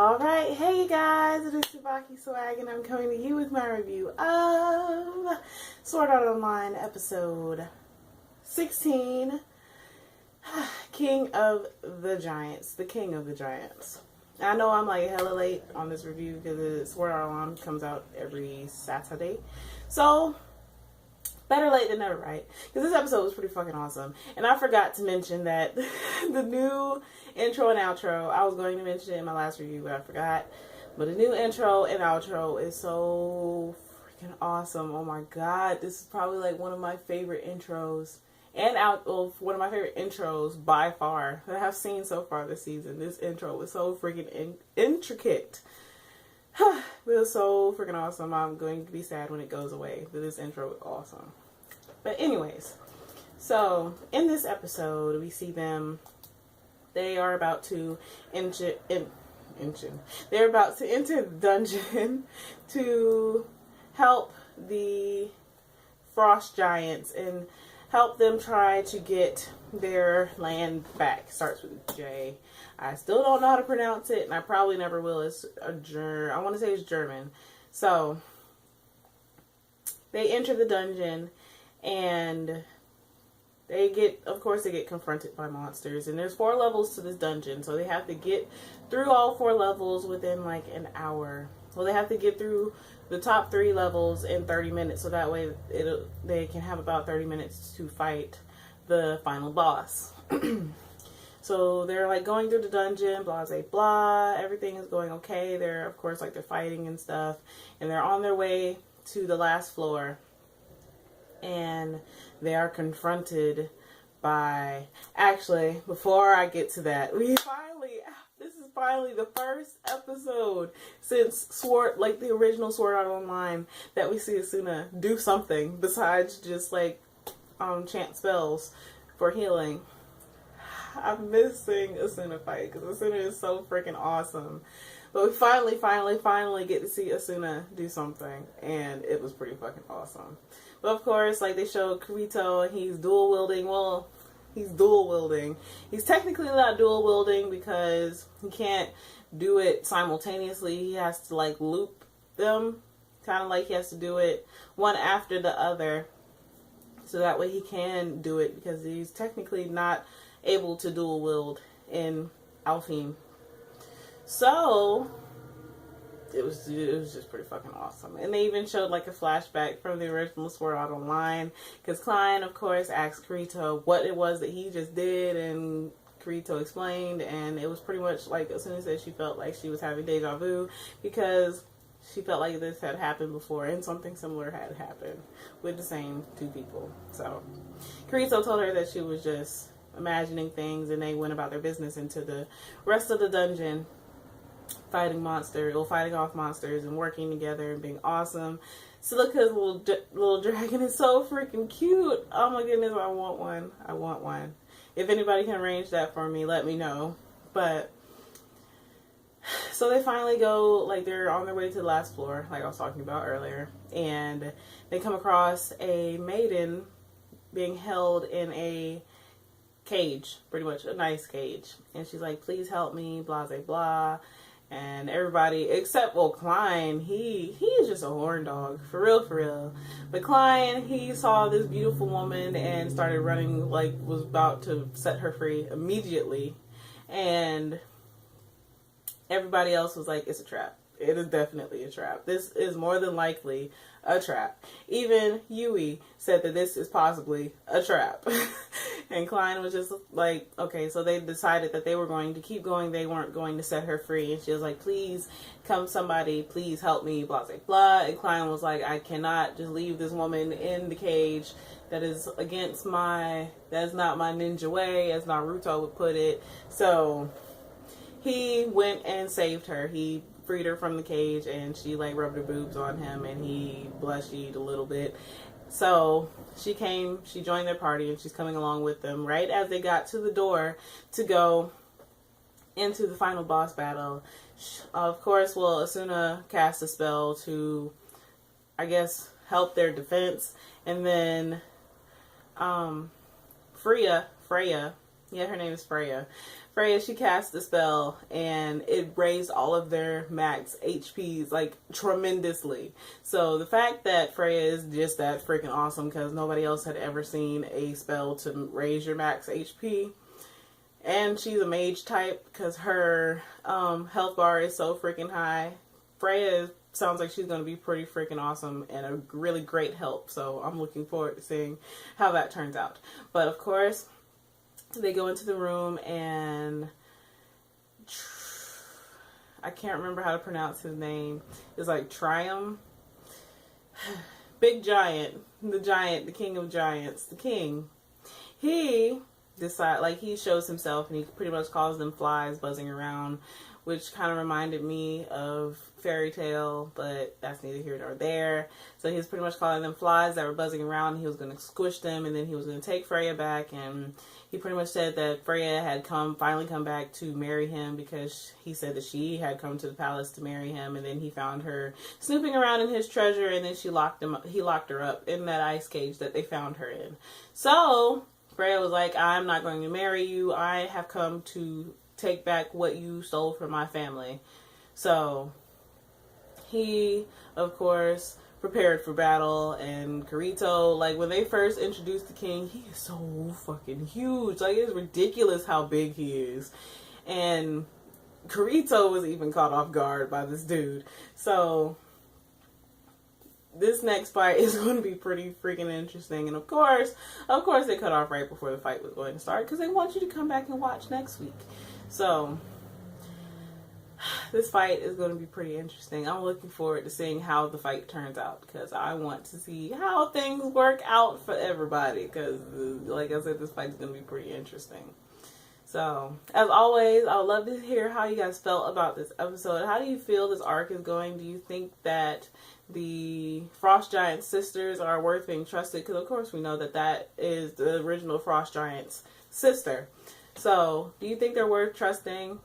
Alright, hey guys, it is TsubakiSwagg and I'm coming to you with my review of Sword Art Online episode 16, King of the Giants, the King of the Giants. I know I'm like hella late on this review because Sword Art Online comes out every Saturday, so better late than never, right? Because this episode was pretty fucking awesome. And I forgot to mention that the new intro and outro, I was going to mention it in my last review, but I forgot. But the new intro and outro is so freaking awesome. Oh my god, this is probably like one of my favorite intros and one of my favorite intros by far that I've seen so far this season. This intro was so freaking intricate. It was so freaking awesome. I'm going to be sad when it goes away, but this intro was awesome. But anyways, so in this episode, we see them. They are about to enter the dungeon to help the frost giants and help them try to get their land back. Starts with a J. I still don't know how to pronounce it, and I probably never will. It's I want to say it's German. So they enter the dungeon, and they get confronted by monsters. And there's 4 levels to this dungeon, so they have to get through all 4 levels within like an hour. Well, they have to get through the top 3 levels in 30 minutes, so that way they can have about 30 minutes to fight the final boss. So they're like going through the dungeon, blah blah blah, everything is going okay. They're of course like they're fighting and stuff, and they're on their way to the last floor, and they are confronted by, actually before I get to that, this is finally the first episode since the original Sword Art Online that we see Asuna do something besides just like chant spells for healing. I'm missing Asuna fight because Asuna is so freaking awesome. But we finally get to see Asuna do something, and it was pretty fucking awesome. But of course, like they showed Kirito, and he's dual wielding. Well, he's dual wielding. He's technically not dual wielding because he can't do it simultaneously. He has to like loop them, kind of like he has to do it one after the other, so that way he can do it, because he's technically not able to dual wield in Alfheim. So it was just pretty fucking awesome. And they even showed like a flashback from the original Sword Art Online, because Klein of course asked Kirito what it was that he just did, and Kirito explained, and it was pretty much like as soon as she felt like she was having deja vu, because she felt like this had happened before and something similar had happened with the same 2 people. So Kirito told her that she was just imagining things, and they went about their business into the rest of the dungeon, fighting off monsters and working together and being awesome. Silica's little dragon is so freaking cute. Oh my goodness, I want one. If anybody can arrange that for me, let me know. But so they finally go, like they're on their way to the last floor, like I was talking about earlier, and they come across a maiden being held in a cage, pretty much a nice cage, and she's like, please help me, blah blah blah. And everybody except, well, Klein, he is just a horn dog, for real. But Klein, he saw this beautiful woman and started running, like was about to set her free immediately, and everybody else was like, it's a trap. It is definitely a trap. This is more than likely a trap. Even Yui said that this is possibly a trap. And Klein was just like, okay, so they decided that they were going to keep going. They weren't going to set her free. And she was like, please come somebody, please help me, blah, blah, blah. And Klein was like, I cannot just leave this woman in the cage. That is that's not my ninja way, as Naruto would put it. So he went and saved her. He freed her from the cage, and she like rubbed her boobs on him, and he blushed a little bit. So she joined their party, and she's coming along with them right as they got to the door to go into the final boss battle. Of course, Asuna cast a spell to, I guess, help their defense, and then Freya Yeah, her name is Freya. Freya, she cast the spell and it raised all of their max HPs like tremendously. So the fact that Freya is just that freaking awesome because nobody else had ever seen a spell to raise your max HP. And she's a mage type because her health bar is so freaking high. Freya sounds like she's going to be pretty freaking awesome and a really great help. So I'm looking forward to seeing how that turns out. But of course, they go into the room and I can't remember how to pronounce his name. It's like Triumph. Big Giant. The king of giants. The king. He he shows himself and he pretty much calls them flies buzzing around, which kind of reminded me of Fairy Tale, but that's neither here nor there. So he was pretty much calling them flies that were buzzing around. He was going to squish them, and then he was going to take Freya back, and he pretty much said that Freya had finally come back to marry him because he said that she had come to the palace to marry him, and then he found her snooping around in his treasure, and then he locked her up in that ice cage that they found her in. So Freya was like, I'm not going to marry you. I have come to take back what you stole from my family. So he, of course, prepared for battle, and Kirito, like, when they first introduced the king, he is so fucking huge. Like, it's ridiculous how big he is. And Kirito was even caught off guard by this dude. So this next fight is going to be pretty freaking interesting. And of course, they cut off right before the fight was going to start because they want you to come back and watch next week. So this fight is going to be pretty interesting. I'm looking forward to seeing how the fight turns out because I want to see how things work out for everybody because, like I said, this fight is going to be pretty interesting. So, as always, I would love to hear how you guys felt about this episode. How do you feel this arc is going? Do you think that the Frost Giant sisters are worth being trusted? Because, of course, we know that that is the original Frost Giant's sister. So, do you think they're worth trusting?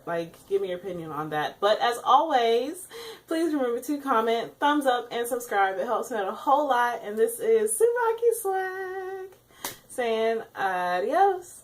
Like, give me your opinion on that. But as always, please remember to comment, thumbs up, and subscribe. It helps me out a whole lot. And this is TsubakiSwagg saying adios.